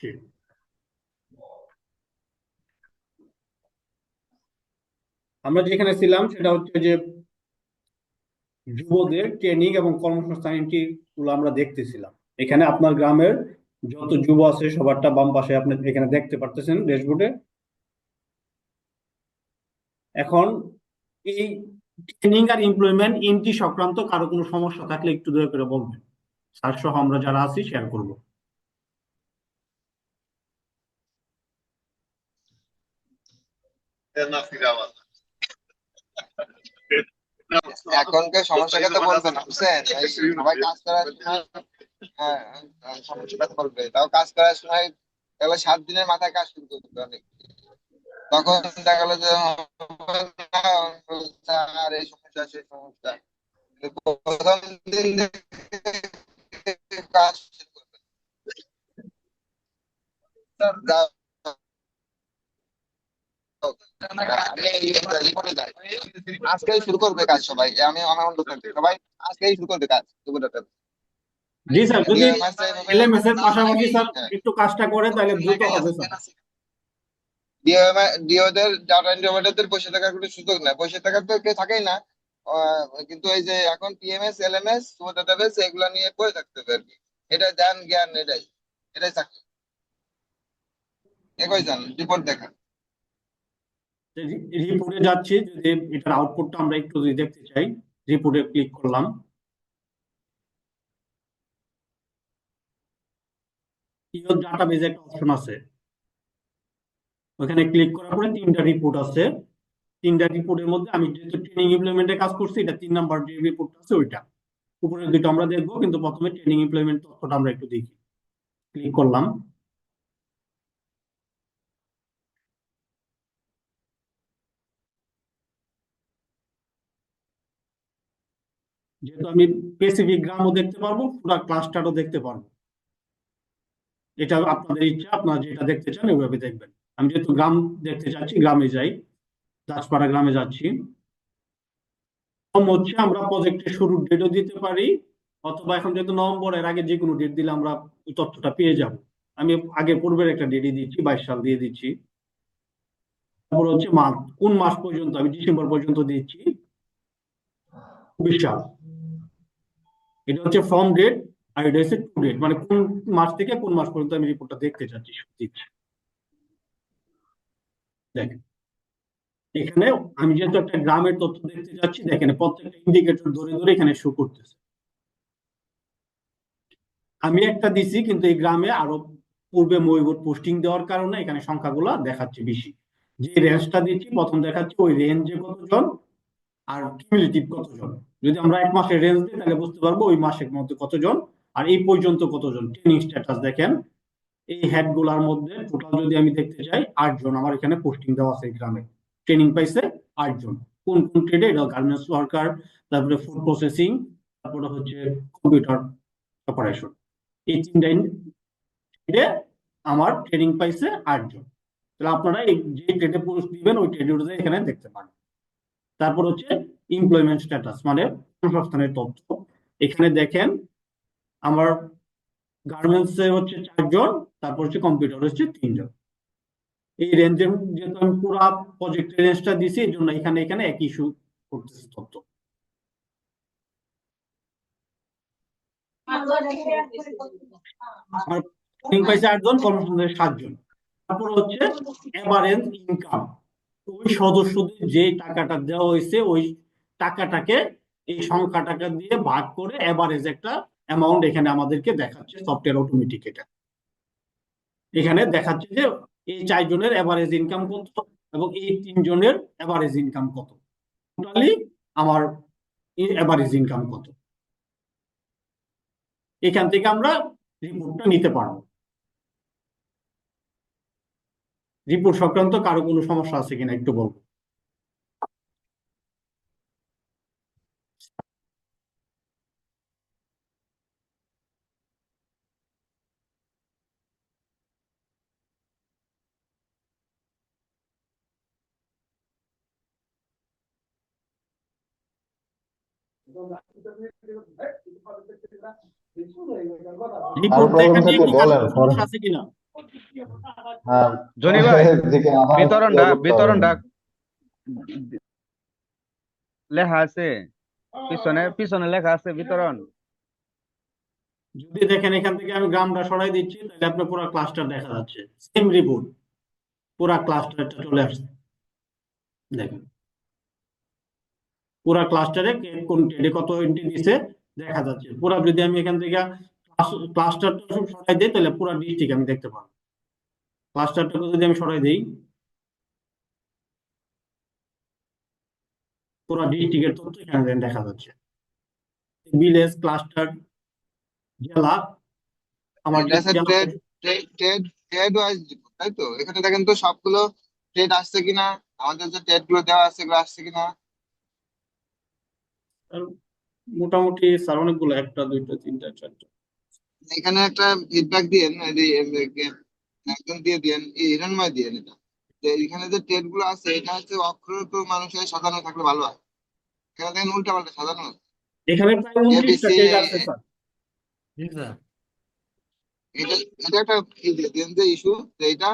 ঠিক। আমরা যেখানে ছিলাম সেটা হচ্ছে যে যুবদের ট্রেনিং এবং কর্মসংস্থান গুলো আমরা দেখতেছিলাম। এখানে আপনার গ্রামের যত যুব আছে সবারটা বাম পাশে আপনি এখানে দেখতে পারতেছেন ড্যাশবোর্ডে। এখন এই ট্রেনিং আর এমপ্লয়মেন্ট এনটি সংক্রান্ত কারো কোনো সমস্যা থাকলে একটু দয়া করে বলবেন, স্যার সহ আমরা যারা আছি শেয়ার করব। এখনকার সমস্যাটা তো বলবে না বুঝছেন, এই সবাই কাজ করার সময় সমস্যাটা তো বলবে, তাও কাজ করার সময় এবার 7 দিনের মাথায় কাজ শুরু করবে অনেক, তখন দেখা গেলো যে আর এই সমস্যা সেই সমস্যা, কিন্তু প্রথম দিন থেকে কাজ শুরু করবে। যাও, আমি এই রিপোর্টে যাই। আজকেই শুরু করবে কাজ সবাই, আমি আমার অনুরোধ থাকবে সবাই আজকেই শুরু করবে কাজ রিপোর্টার। জি স্যার, যদি ডিওএমএস এইভাবে এলএমএস এর পাশাপাশি স্যার একটু কাজটা করে তাহলে দ্রুত হবে স্যার। ডিওদের ডাটা এন্ট্রি অপারেটরদের বসে থাকার কোনো সুযোগ নাই, বসে থাকার তো কেউ থাকেই না। কিন্তু এই যে এখন পিএমএস এলএমএস সুপার ডাটাবেস এগুলা নিয়ে পড়ে থাকতে হবে আর কি। এটা জ্ঞান জ্ঞান এটাই এটাই চাকরি, একই জান রিপোর্ট দেখা। রিপোর্টে যাচ্ছি, যদি এটার আউটপুটটা আমরা একটু যদি দেখতে চাই, রিপোর্টে ক্লিক করলাম। ইওর ডাটাবেজে একটা অপশন আছে, ওখানে ক্লিক করার পরে 3টা রিপোর্ট আছে। 3টা রিপোর্টের মধ্যে আমি যেহেতু ট্রেনিং ইমপ্লিমেন্টে কাজ করছি, এটা 3 নাম্বার যে রিপোর্ট আছে ওইটা। উপরের দুটো আমরা দেখবো, কিন্তু প্রথমে ট্রেনিং ইমপ্লিমেন্ট তথ্যটা আমরা একটু দেখি। ক্লিক করলাম। যেহেতু আমি স্পেসিফিক গ্রামও দেখতে পারবো, পুরো ক্লাস্টারও দেখতে পারবো। এটা আপনাদের ইচ্ছা, আপনারা যেটা দেখতে চান ওইভাবে দেখবেন। আমি যেহেতু গ্রাম দেখতে চাচ্ছি, গ্রামে যাই, দাসপাড়া গ্রামে যাচ্ছি। হচ্ছে আমরা প্রজেক্টের শুরুর ডেটও দিতে পারি, অথবা এখন যেহেতু নভেম্বরের আগে যে কোনো ডেট দিলে আমরা ওই তথ্যটা পেয়ে যাব। আমি আগে পূর্বের একটা ডেটই দিচ্ছি, 22 সাল দিয়ে দিচ্ছি। তারপর হচ্ছে মাস, কোন মাস পর্যন্ত, আমি ডিসেম্বর পর্যন্ত দিচ্ছি 24 সাল। এটা হচ্ছে ফ্রম ডেট, আর এটা হচ্ছে টু ডেট, মানে কোন মাস থেকে কোন মাস পর্যন্ত আমি রিপোর্টটা দেখতে চাচ্ছি দিচ্ছি। দেখেন এখানে আমি যেহেতু একটা গ্রামের তথ্য দেখতে চাচ্ছি, দেখেন প্রত্যেকটা ইন্ডিকেটর ধরে ধরে এখানে শো করতেছে। আমি একটা দিছি, কিন্তু এই গ্রামে আরো পূর্বে মইবুর পোস্টিং দেওয়ার কারণে এখানে সংখ্যাগুলো দেখাচ্ছে বেশি। যে রেঞ্জটা দিচ্ছি প্রথম দেখাচ্ছে ওই রেঞ্জে কতজন আর কিউমুলেটিভ কতজন। যদি আমরা 1 মাসের রেঞ্জ দিই তাহলে বুঝতে পারবো ওই মাসের মধ্যে কতজন আর এই পর্যন্ত কতজন। ট্রেনিং স্ট্যাটাস দেখেন, এই হেড গুলার মধ্যে টোটাল যদি আমি দেখতে চাই 8 জন আমার এখানে পোস্টিং দেওয়া আছে। এই গ্রামে ট্রেনিং পাইছে 8 জন। কোন কোন ট্রেডে? এটা গার্মেন্টস ওয়ার্কার, তারপরে ফুড প্রসেসিং, তারপরে হচ্ছে কম্পিউটার অপারেশন। এই 3টা আমার ট্রেনিং পাইছে 8 জন। তাহলে আপনারা এই যে ট্রেডে পোস্ট দিবেন ওই ট্রেডে অনুযায়ী এখানে দেখতে পারেন। তারপর হচ্ছে এমপ্লয়মেন্ট স্ট্যাটাস, মানে কর্মসংস্থানের তথ্য। এখানে দেখেন আমার গার্মেন্টস এ হচ্ছে 4 জন, তারপর হচ্ছে কম্পিউটার হচ্ছে 3 জন। এই রেঞ্জের, যেহেতু আমি পুরো প্রজেক্টের রেঞ্জটা দিছি এই জন্য এখানে এখানে একই ইস্যু করতেছে তথ্য। আর ট্রেনিং পাইছে 8 জন, কর্মসংস্থানের 7 জন। তারপর হচ্ছে এভারেজ ইনকাম, ওই সদস্যদের যে টাকাটা দেওয়া হয়েছে ওই টাকাটাকে এই সংখ্যা টাকা দিয়ে ভাগ করে এভারেজ একটা অ্যামাউন্ট এখানে আমাদেরকে দেখাচ্ছে সফটওয়্যার অটোমেটিক। এটা এখানে দেখাচ্ছে যে এই 4 জনের এভারেজ ইনকাম কত এবং এই 3 জনের এভারেজ ইনকাম কত, টোটালি আমার এভারেজ ইনকাম কত। এখান থেকে আমরা রিপোর্টটা নিতে পারবো। রিপোর্ট সংক্রান্ত কারো কোনো সমস্যা আছে কিনা একটু বলবো। কারো রিপোর্ট দেখা প্রবলেম নিয়ে থাকলে কি কারো বলেন কোনো পরে। সমস্যা আছে কিনা? হ্যাঁ জনি ভাই, এদিকে আমার বিতরণটা করতে হবে না। বিতরণটা লেখা আছে, পিছনে পিছনে লেখা আছে বিতরণ। যদি দেখেন এখান থেকে আমি গ্রামটা সরাই দিচ্ছি, তাহলে আপনার পুরো ক্লাস্টার দেখা যাচ্ছে, সেম রিপোর্ট, পুরা ক্লাস্টারটা চলে আসছে। দেখেন পুরা ক্লাস্টারে কোন ট্রেডে কত এন্ট্রি দিছে দেখা যাচ্ছে। পুরা যদি আমি এখান থেকে ক্লাস্টারটা সরাই দিই, তাহলে পুরা ডিস্ট্রিক্ট আমি দেখতে পাবো। ক্লাস্টারটা যদি আমি সরাই দিই, পুরা ডিস্ট্রিক্টের তথ্য এখানে দেখা যাচ্ছে, ভিলেজ, ক্লাস্টার, জেলা, আমার এটা আছে জেলা। Trade trade trade wise report, তাই তো? এখানে দেখেন তো সবগুলো ট্রেড আসছে কিনা, আমাদের যে ট্রেড গুলো দেওয়া আছে এগুলো আসছে কিনা। মোটামুটি স্যার অনেকগুলো, একটা দুইটা তিনটা চারটা। এখানে একটা ফিডব্যাক দিয়েন, একজন দিয়ে দিয়েন, হিরণময় দিয়েন এটা, যে এখানে যে ট্রেড গুলো আছে এটা হচ্ছে অক্ষরত মানুষের সাজানো থাকলে ভালো হয়। এখানে দেখেন উল্টা পাল্টা সাজানো আছে। এখানে প্রায় 19টা এবিসি, ট্রেড আছে স্যার। জি স্যার। এটা এটা একটা দেন যে ইস্যু, যে এটা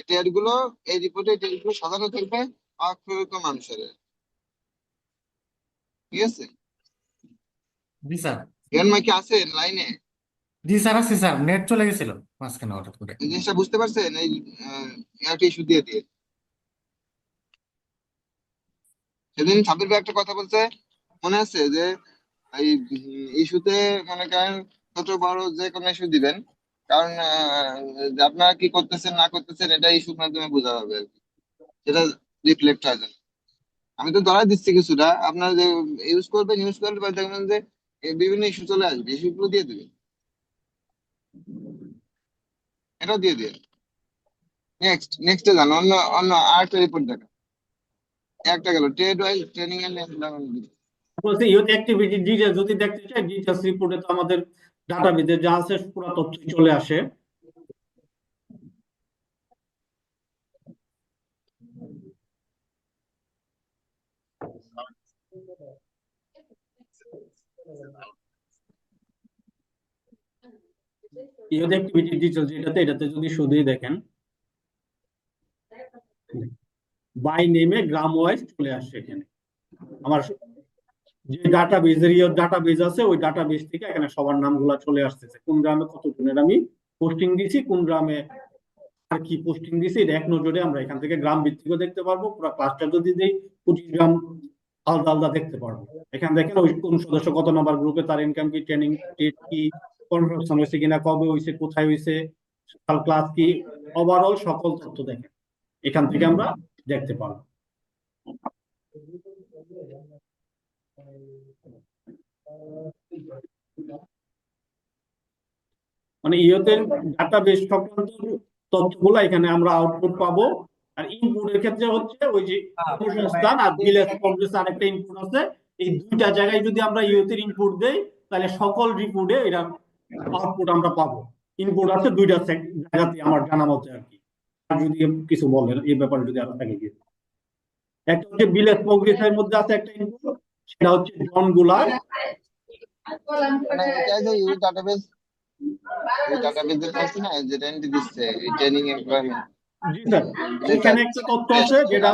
ট্রেড গুলো এই রিপোর্টে ট্রেড গুলো সাজানো থাকবে অক্ষরত মানুষের, ঠিক আছে? জি স্যার। হিরণময় কি আছে লাইনে? জি স্যার, আছে স্যার, নেট চলে গেছিল মাঝখানে হঠাৎ করে। এই জিনিসটা বুঝতে পারছেন? এই একটা ইস্যু দিয়ে দিয়ে সেদিন সাবির ভাই একটা কথা বলছে, মনে আছে? যে এই ইস্যুতে মনে করেন ছোট বড় যে কোনো ইস্যু দিবেন, কারণ যে আপনারা কি করতেছেন না করতেছেন এটা ইস্যুর মাধ্যমে বোঝা যাবে আর কি, সেটা রিফ্লেক্ট হয় যেন। আমি তো ধরা দিচ্ছি কিছুটা, আপনারা যে ইউজ করবেন বা দেখবেন যে বিভিন্ন ইস্যু চলে আসবে, ইস্যু গুলো দিয়ে দিবেন, এটাও দিয়ে দিন। নেক্সটে যান, অন্য অন্য আরেকটা রিপোর্ট দেখা। একটা গেল trade wise training and employment. বলছে ইউথ অ্যাক্টিভিটি ডিটেল যদি দেখতে চাই, ডিটেলস রিপোর্টে তো আমাদের ডাটাবেজে যা আছে পুরো তথ্য চলে আসে। ইউথ অ্যাক্টিভিটি ডিটেলস এটাতে যদি শুধুই দেখেন, বাই নেমে গ্রাম ওয়াইজ চলে আসছে এখানে। আমার যে ডাটাবেজ আছে, ওই ডাটাবেজ থেকে এখানে সবার নামগুলা চলে আসতেছে, কোন গ্রামে কতজনের আমি পোস্টিং দিছি, কোন গ্রামে আর কি পোস্টিং দিছি, এটা এক নজরে আমরা এখান থেকে গ্রাম ভিত্তিকও দেখতে পারবো। পুরো ক্লাস্টার যদি দেই, 25 গ্রাম আলাদা আলাদা দেখতে পারবো। এখানে দেখেন ওই কোন সদস্য কত নাম্বার গ্রুপে, তার ইনকাম কি, ট্রেনিং টেট কি, কনভার্সন হয়েছে কিনা, কবে হয়েছে, কোথায় হয়েছে, ক্লাস কি, ওভারঅল সকল তথ্য দেখেন এখান থেকে আমরা দেখতে পারবো। মানে ইওতের ডাটাবেস সংক্রান্ত তথ্যগুলো এখানে আমরা আউটপুট পাবো। আর ইনপুটের ক্ষেত্রে হচ্ছে ওই যে কর্মসংস্থান আর ভিলেজ প্রগ্রেস আরেকটা ইনপুট আছে। এই দুইটা জায়গায় যদি আমরা ইওতের ইনপুট দেই, তাহলে সকল রিপোর্টে এটা আউটপুট আমরা পাবো। ইনপুট আছে দুইটা জায়গাতে আমার জানা মতে আর কি। আর যদি কিছু বলেন এই ব্যাপারে, যদি আরো থাকে কি। একটা হচ্ছে ভিলেজ প্রগ্রেসের মধ্যে আছে একটা ইনপুট, সেটা হচ্ছে জনগুলার। মানে এটা যে ইউজ ডাটাবেস, ওই ডাটাবেস যেটা আছে না, যেটা এন্ট্রি দিচ্ছে এই ট্রেনিং এমপ্লয়মেন্ট, জি স্যার, এখানে একটা তথ্য আছে যেটা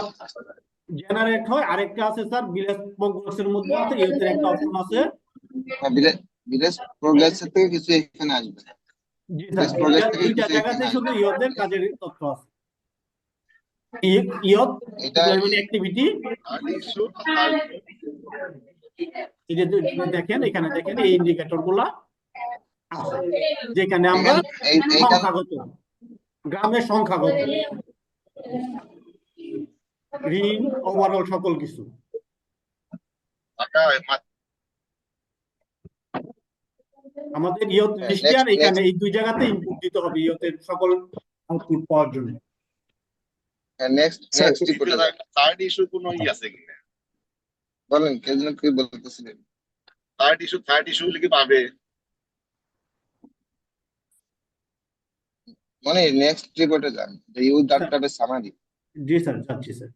জেনারেট হয়, আরেকটা আছে স্যার ভিলেজ প্রগ্রেসের মধ্যে আছে, ইউথের একটা অপশন আছে। বিলেজ বিলেজ প্রোগ্রেস থেকে কিছু এখানে আসবে, জি স্যার, বিলেজ প্রোগ্রেস থেকে দুইটা কিছু জায়গাতে এখানে শুধু আসবে। ইয়তের কাজের তথ্য আছে। ইয়ত এটা এমপ্লয়মেন্ট অ্যাক্টিভিটি, এই যে দেখেন এখানে, দেখেন এই ইন্ডিকেটর গুলা আছে, যেখানে আমরা এইটা সংখ্যাগত, গ্রামের সংখ্যাগত, ঋণ, ওভারঅল সকল কিছু আমাদের ইয়ত লিস্টে। আর এখানে এই দুই জায়গাতে ইনপুট দিতে হবে ইয়তের সকল আউটপুট পাওয়ার জন্য। নেক্সট রিপোর্টে থার্ড ইস্যু কোনো আছে কিনা বলেন, কে যেন কি বলতেছিলেন? থার্ড ইস্যু লিখে পাবে মানে নেক্সট রিপোর্টে যান, ইউজ ডাটাবেস সামারি। জি স্যার, যাচ্ছি স্যার।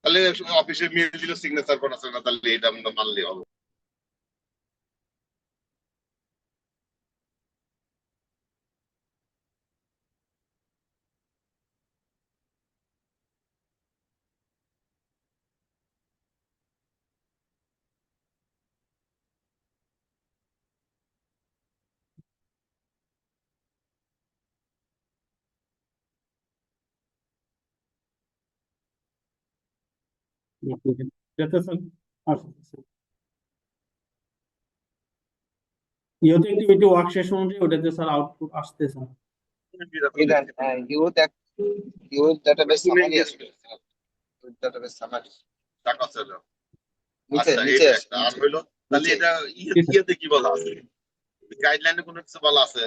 তাহলে অফিসে মেল দিল সিগনেচার করা আছে না, তাহলে এটা আমরা মানলে হবে। এটাতে স্যার আসতেছে। ইহতে অ্যাক্টিভিটি ওয়ার্ক শেষ অনুযায়ী ওটাতে স্যার আউটপুট আসতেছে না। এটা ইউথ ডাটাবেস সামারি আসবে, ইউথ ডাটাবেস সামারি টাকা ছিল। নিচে আচ্ছা নিচে এটা আসবে, একটা আর হইলো তাহলে নিচে এটা জি স্যার। ইয়েতে কি বলা আছে, গাইডলাইনে কোনো কিছু বলা আছে?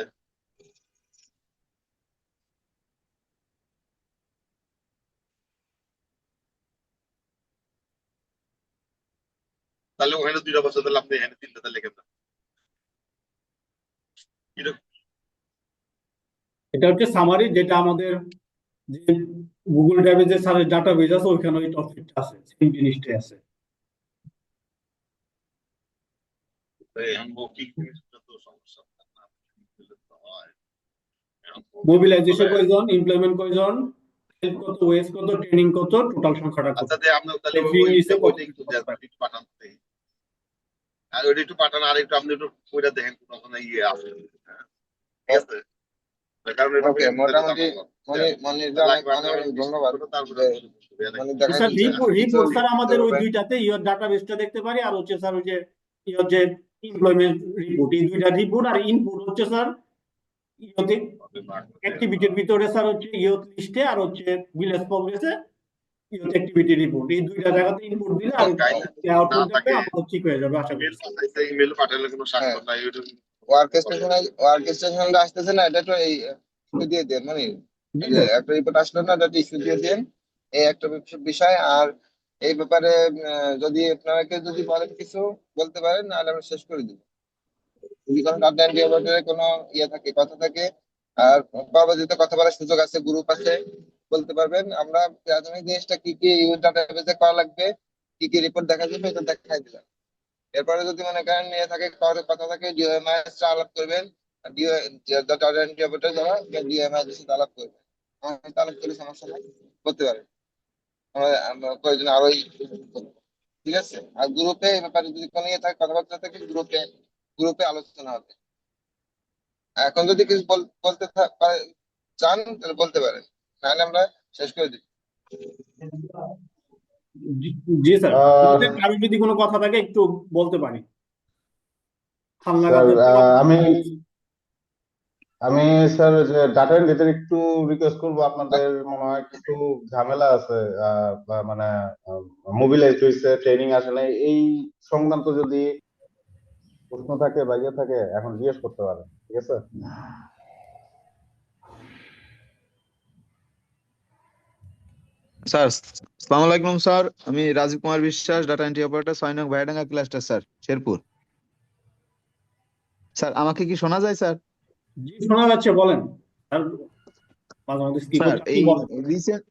তাহলে ওখানে 2টা বছর তাহলে আপনি এখানে 3টা লিখেন না। এটা- এটা হচ্ছে সামারি, যেটা আমাদের যে গুগল ড্রাইভে যে স্যারের ডাটাবেজ আছে ওইখানে ওই টপিকটা আছে, সেম জিনিসটাই আছে। এখন মৌখিক জিনিসটা তো সমস্যা না, তো হয়। এখন মৌখিক মোবিলাইজেশন বলে কয়জন, ইমপ্লয়মেন্ট কয়জন, হেল্প কত, ওয়েজ কত, ট্রেনিং কত, টোটাল সংখ্যাটা কত, আচ্ছা যে আপনার তাহলে ফ্রি নিছে কত, ওইটা একটু কত দেন, টাকা। একটু পাঠান তো দেখি। আর ওইটা একটু পাঠান, আর একটু আপনি একটু ওইটা দেখেন কোনো ইয়ে আছে, হ্যাঁ, ঠিক আছে? কারণ এটা ওকে, তাহলে তো মোটামুটি আমার মনিরকে অনেক লাগবে, আমি অনেক অনেক বেশি ধন্যবাদ করবো, তারপরে যে নাকি মনির দেখা স্যার দিচ্ছে কিছু রিপোর্ট স্যার লিখতে আমাদের ওই হবে। দুইটাতে ইয়র ডাটাবেসটা দেখতে পারি, আর হচ্ছে স্যার ওই যে ইয়র যে এমপ্লয়মেন্ট রিপোর্ট, এই দুইটা রিপোর্ট আর ইনপুট হচ্ছে স্যার ইয়তে অ্যাক্টিভিটির ভিতরে স্যার হচ্ছে ইয়ত লিস্টে আর হচ্ছে ভিলেজ প্রগ্রেসে ইয়ত অ্যাক্টিভিটি রিপোর্ট, এই দুইটা জায়গাতে ইনপুট দিলে আর গাইডলাইন না আউটপুট দেখলে থাকে, আমাদের ঠিক হয়ে যাবে আশা করি ইমেল স্যার। পাঠাইছে, ইমেল পাঠালে কোনো হ্যাঁ, স্বাক্ষর নাই ওইটা ওয়ার্ক স্টেশনে আসতেছে না, এটা তো এই ইস্যু দিয়ে দেন মানে জি এই যে স্যার। একটা রিপোর্ট আসলো না, এটা ইস্যু দিয়ে দেন, এই একটা বিষয়। আর এই ব্যাপারে যদি আপনারা কেউ যদি বলেন কিছু বলতে পারেন, নাহলে আমরা শেষ করে দিব। যদি কোনো ডাটা এন্ট্রি অপারেটরের কোনো ইয়ে থাকে, কথা থাকে, আর পরবর্তীতে কথা বলার সুযোগ আছে, গ্রুপ আছে, বলতে পারবেন। আমরা প্রাথমিক জিনিসটা কি কি ইউজ ডাটাবেসে করা লাগবে, কি কি রিপোর্ট দেখা যাবে, এটা দেখাই দিলাম। এরপরে যদি মনে করেন নিয়ে থাকে কারোর কথা থাকে, ডিওএমআইএস আলাপ করবেন, ডাটা এন্ট্রি অপারেটর যারা ডিওএমআইএস এর সাথে আলাপ করবেন, আমার সাথে আলাপ করে সমস্যা নাই, করতে পারেন। আমরা প্রয়োজন আরোই করবো। ঠিক আছে, আর গ্রুপে এই ব্যাপারে যদি কোনো ইয়ে থাকে, কথাবার্তা থাকে, গ্রুপে গ্রুপে আলোচনা হবে। এখন যদি কিছু বলতে চান তাহলে বলতে পারেন, নাহলে আমরা শেষ করে দিই। জি জি স্যার, আহ, আমাদের কারো যদি কোনো কথা থাকে একটু বলতে পারি, স্যার হালনাগাদের পর আমি আমি বলতে পারি। আমি স্যার যে ডাটা এন্ট্রিতে একটু রিকোয়েস্ট করবো, আপনাদের মনে হয় একটু ঝামেলা আছে, মানে মোবিলাইজ হয়েছে, ট্রেনিং আসে নাই, এই সংক্রান্ত যদি প্রশ্ন থাকে বা ইয়ে থাকে এখন জিজ্ঞেস করতে পারেন, ঠিক আছে? স্যার সালাম আলাইকুম স্যার, আমি Rajib Kumar Biswas, data entry operator, 6 নং ভাইয়াডাঙ্গা ক্লাস্টার স্যার, শেরপুর। স্যার আমাকে কি শোনা যায় স্যার? জি শোনা যাচ্ছে, বলেন। আর মাঝে মাঝে স্কিপ স্যার হচ্ছে, আপনি এই বলেন। রিসেন্ট,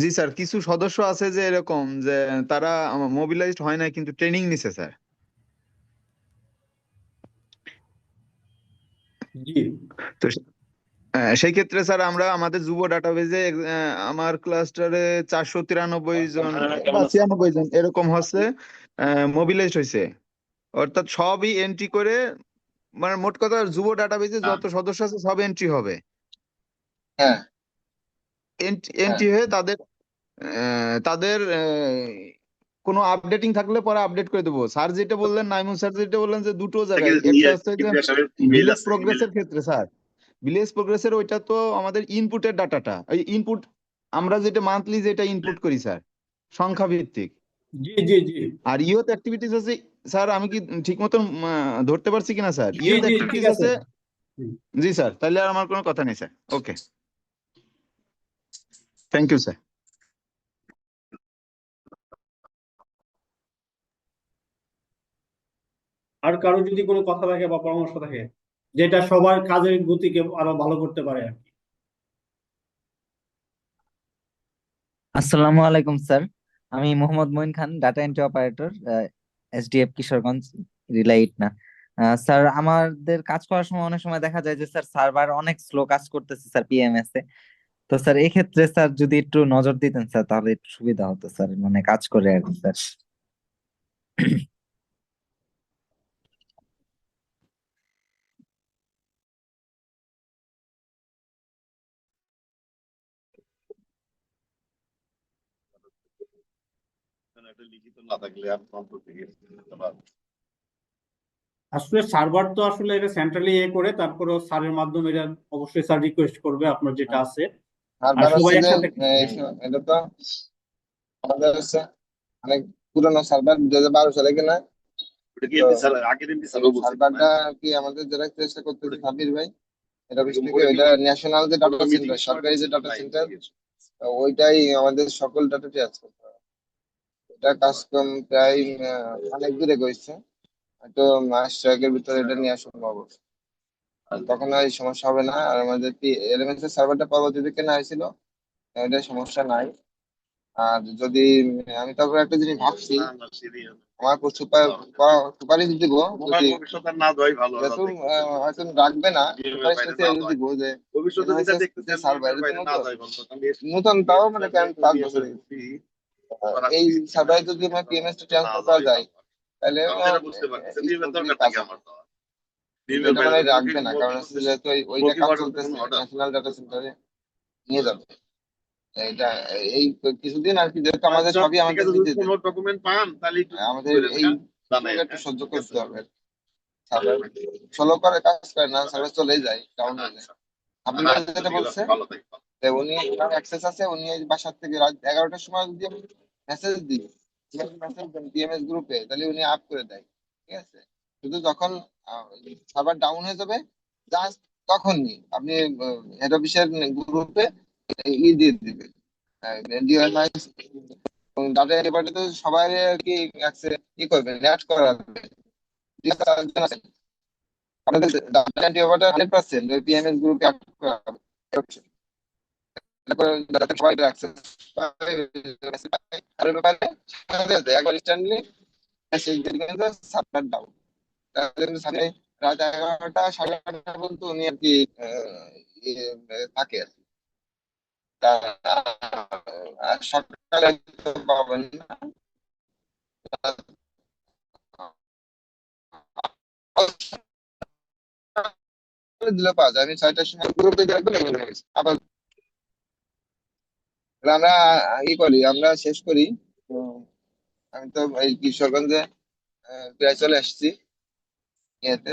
জি স্যার, কিছু সদস্য আছে যে এরকম যে তারা মোবিলাইজড হয় না কিন্তু ট্রেনিং নিছে স্যার। জি তো সেই ক্ষেত্রে স্যার আমরা আমাদের যুব ডাটাবেজে আমার ক্লাস্টারে 493 জন বা 96 জন এরকম হচ্ছে মোবিলাইজড হয়েছে, অর্থাৎ সবই এন্ট্রি করে, মানে মোট কথা যুব ডাটাবেজে যত সদস্য আছে সব এন্ট্রি হবে, হ্যাঁ, হ্যাঁ, এন্ট্রি হয়ে তাদের তাদের কোনো আপডেটিং থাকলে পরে আপডেট করে দেবো। স্যার যেটা বললেন, নাইমুন স্যার যেটা বললেন যে দুটো জায়গায়, একটা হচ্ছে যে ইমেল ভিলেজ আছে, ইমেল। প্রোগ্রেসের ক্ষেত্রে স্যার, ভিলেজ প্রোগ্রেসের ওইটা তো আমাদের ইনপুটের ডাটাটা, এই ইনপুট আমরা যেটা মান্থলি যেটা ইনপুট করি স্যার, সংখ্যা ভিত্তিক। জি জি জি আর ইয়ত অ্যাক্টিভিটিস আছে স্যার, আমি কি ঠিক মতন ধরতে পারছি কিনা স্যার? জি ইয়ত জি ঠিক অ্যাক্টিভিটিস আছে। আছে। হুম। জি স্যার, তাহলে আর আমার কোনো কথা নেই sir. Okay, thank you sir. আর কারো যদি কোনো কথা থাকে বা পরামর্শ থাকে যেটা সবার কাজের গতিকে আরো ভালো করতে পারে আর কি। আসসালামু আলাইকুম স্যার, আমি Mohammad Moin Khan, data entry operator, SDF Kishoreganj, রিলাইট না। স্যার আমাদের কাজ করার সময় অনেক সময় দেখা যায় যে স্যার সার্ভার অনেক স্লো কাজ করতেছে স্যার পিএমএস এ। তো স্যার এই ক্ষেত্রে স্যার যদি একটু নজর দিতেন স্যার তাহলে একটু সুবিধা হতো স্যার, মানে কাজ করে আর কি স্যার। এটা লিখিত না থাকলে আর অন্তর থেকে করতে পারবো। আসলে সার্ভার তো আসলে এটা সেন্ট্রালি করে তারপরে স্যারের মাধ্যমে এটা অবশ্যই স্যার রিকোয়েস্ট করবে আপনার যেটা আছে, আর সার্ভার সবাই হচ্ছে যে একসাথে এটা তো আমাদের হচ্ছে অনেক পুরোনো সার্ভার 2012 সালে কিনা। ওটা কি তো এমপি স্যার আগের এমপি স্যারও বলছিল না? সার্ভারটা কি আমাদের যারা চেষ্টা করতেছে সাবির ভাই, এটা অফিস থেকে ওটা ওইটা ন্যাশনাল যে ডাটা মিটিং সেন্টার, সরকারি যে ডাটা সেন্টার, ওইটাই আমাদের সকল ডাটা ট্রান্সফার করতে হবে। এটা কাজকর্ম প্রায় অনেক দূরে গেছে, হয়তো মাস 6 ভিতরে এটা নিয়ে আসা সম্ভব হবে। আর তখন আর এই সমস্যা হবে না। আর আমাদের এলিমেন্টস এর সার্ভারটা পরবর্তীতে কেনা হয়েছিল, এটা সমস্যা নাই। আর যদি আমি তারপর একটা জিনিস ভাবছি, না না সিরিয়াস আমার সুপারিশ দিব, তোমার যদি ভবিষ্যৎ আর না দেওয়াই ভালো যেহেতু দেখতেছে হয়তো রাখবে না, বিএমের বাইরে সুপারিশটা না এই দেওয়া দিব যে ভবিষ্যতে যেটা এনএসএস দেখতেছে যে সার্ভার, বিএমের এটা তো বাইরে না নতুন, দেওয়াই ভালো কারণ নতুন তাও মানে কেন 5 বছর এই সার্ভারে যদি আমার পিএমএস টা ট্রান্সফার করা যায়, তাহলে আমি যেটা বুঝতে পারতেছি বিএমের smoothly দরকার কাজ নাকি হবে। আমার দেওয়া কিন্তু বিএমের এটা বাইরে মানে লোকে রাখবে না, কারণ হচ্ছে যেহেতু ওইটা লোকে কাজ বাড়াতে চলতেছে, কোনো অর্ডার ন্যাশনাল ডাটা সেন্টারে নিয়ে যাবে। এটা এই কিছুদিন আর কি, যেহেতু আমাদের আচ্ছা সবই ঠিক আমাদের আছে যদি নিজেদের, কোনো ডকুমেন্ট পান তাহলে একটু আমাদের করেন এই হ্যাঁ জানাই একটু সহ্য করতে হবে। সার্ভার ফলো করে কাজ করে না, সার্ভার চলে যায়, ডাউন হয়ে যায়। আপনি আচ্ছা যেটা ঠিক আছে বলছেন, ভালো থাকবেন যে উনি অ্যাক্সেস আছে, উনি এই বাসার থেকে রাত 11টার সময় যদি মেসেজ দিই, মেসেজ দেন ডিএমএস গ্রুপে, তাহলে উনি আপ করে দেয়। ঠিক আছে, শুধু যখন সার্ভার ডাউন হয়ে যাবে, জাস্ট তখনই আপনি হেড অফিসের গ্রুপে দিয়ে দিবেন। ডাটা এবারে তো সবাই আর কি করবেন, অ্যাড করাবেন। আমাদের ডাটা এন্ট্রি ওভারটা 100% ওই পিএমএস গ্রুপে অ্যাড করা হবে। তারপর যাতে সবাই access পায়, আর ওই ব্যাপারে একবার ইনস্ট্যান্টলি মেসেজ দিয়ে দিবেন যে সার্ভার ডাউন। তাহলে কিন্তু সামনে রাত 11টা 11:30 পর্যন্ত উনি আর কি থাকে আর কি। আর সকালে তো পাবেন না। দিলে পাওয়া যায়, আমি 6টার সময় গ্রুপে আবার আমরা করি, আমরা শেষ করি। তো আমি তো এই কিশোরগঞ্জে প্রায় চলে আসছি ইয়েতে।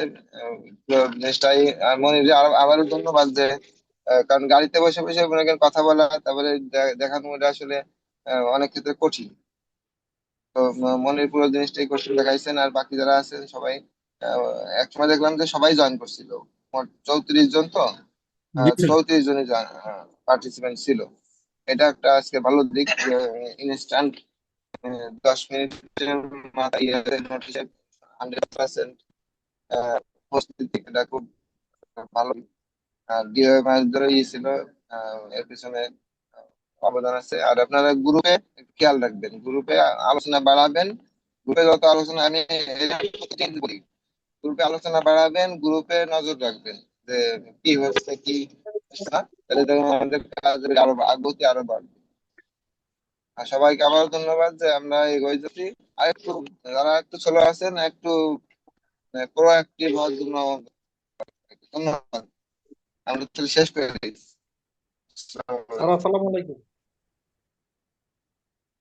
তো জিনিসটাই আর মনির আবারও ধন্যবাদ যে কারণ গাড়িতে বসে বসে মনে করেন কথা বলা, তারপরে দেখানো, এটা আসলে অনেক ক্ষেত্রে কঠিন। তো মনির পুরো জিনিসটাই কঠিন দেখাইছেন। আর বাকি যারা আছেন সবাই আহ, এক সময় দেখলাম যে সবাই জয়েন করছিল, মোট 34 জন। তো জি স্যার। 34 জনই পার্টিসিপেন্ট ছিল। এটা একটা আজকে ভালো দিক, ইনস্ট্যান্ট 10 মিনিটের মাথায় নোট হিসেবে 100% প্রস্তুতি, এটা খুব ভালো। আর কিভাবে মাছ ধরে ছিল, এর পিছনে অবদান আছে। আর আপনারা গ্রুপে খেয়াল রাখবেন, গ্রুপে আলোচনা বাড়াবেন। গ্রুপে যত আলোচনা, আমি এটা বলি, গ্রুপে আলোচনা বাড়াবেন, গ্রুপে নজর রাখবেন যে কি হচ্ছে কি হচ্ছে না, তাহলে দেখুন আমাদের কাজের আরো আগ্রহী আরো বাড়বে। আর সবাইকে আবার ধন্যবাদ যে আমরা এগোই যাচ্ছি। আর একটু যারা একটু ছোট আছেন, একটু প্রোঅ্যাক্টিভ হওয়ার জন্য ধন্যবাদ। আমরা তাহলে শেষ করে দিই। আসসালামু আলাইকুম।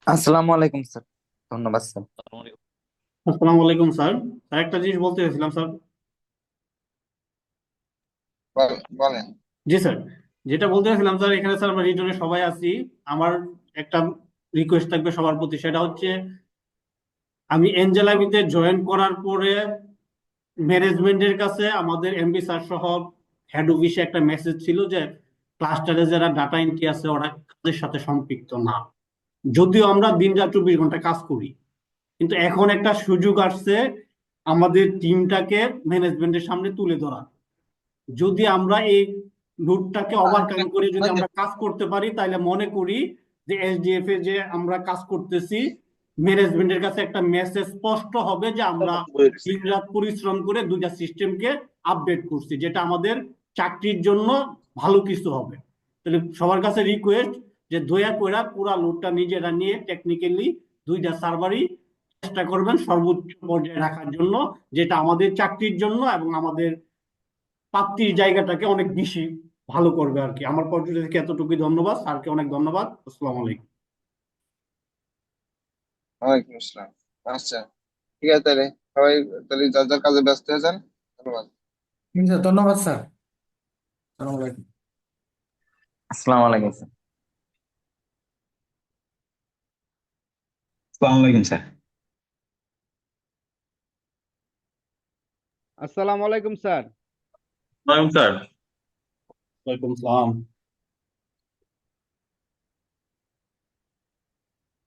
আসসালামু আলাইকুম স্যার, ধন্যবাদ স্যার। আসসালামু আলাইকুম স্যার। স্যার একটা জিনিস বলতে চাইছিলাম স্যার। বলেন। জি স্যার, যেটা বলতে চাইছিলাম স্যার, এখানে স্যার আমরা রিজনে সবাই আছি। আমার একটা রিকোয়েস্ট থাকবে সবার প্রতি, সেটা হচ্ছে আমি এনজেলাবিতে জয়েন করার পরে ম্যানেজমেন্টের কাছে আমাদের এমডি স্যার সহ হেড অফিসে একটা মেসেজ ছিল যে ক্লাস্টারে যারা ডাটা এন্ট্রি আছে ওরা কাজের সাথে সম্পৃক্ত না। যদিও আমরা দিন রাত 24 ঘন্টা কাজ করি, কিন্তু এখন একটা সুযোগ আসছে আমাদের টিমটাকে ম্যানেজমেন্টের সামনে তুলে ধরা। যদি আমরা এই রুটটাকে ওভারকাম করে যদি আমরা কাজ করতে পারি, তাহলে মনে করি যে এসডিএফ এ যে আমরা কাজ করতেছি, ম্যানেজমেন্টের কাছে একটা মেসেজ স্পষ্ট হবে যে আমরা দিনরাত পরিশ্রম করে দুইটা সিস্টেমকে আপডেট করছি, যেটা আমাদের চাকরির জন্য ভালো কিছু হবে। তাহলে সবার কাছে রিকোয়েস্ট যে দয়া করে পুরা লোডটা নিজেরা নিয়ে টেকনিক্যালি দুইটা সার্ভারই চেষ্টা করবেন সর্বোচ্চ পর্যায়ে রাখার জন্য, যেটা আমাদের চাকরির জন্য এবং আমাদের প্রাপ্তির জায়গাটাকে অনেক বেশি ভালো করবে আর কি। আমার পর্যন্ত থেকে এতটুকুই। ধন্যবাদ স্যারকে, অনেক ধন্যবাদ। আসসালামু আলাইকুম। ওয়ালাইকুম আসসালাম। আচ্ছা, ঠিক আছে তাহলে সবাই, তাহলে যার যার কাজে ব্যস্ত হয়ে যান। ধন্যবাদ। স্যার ধন্যবাদ স্যার। আসসালামু আলাইকুম। আসসালামু আলাইকুম স্যার। আসসালামু আলাইকুম স্যার। আসসালামু আলাইকুম স্যার। ওয়ালাইকুম স্যার। ওয়ালাইকুম আসসালাম।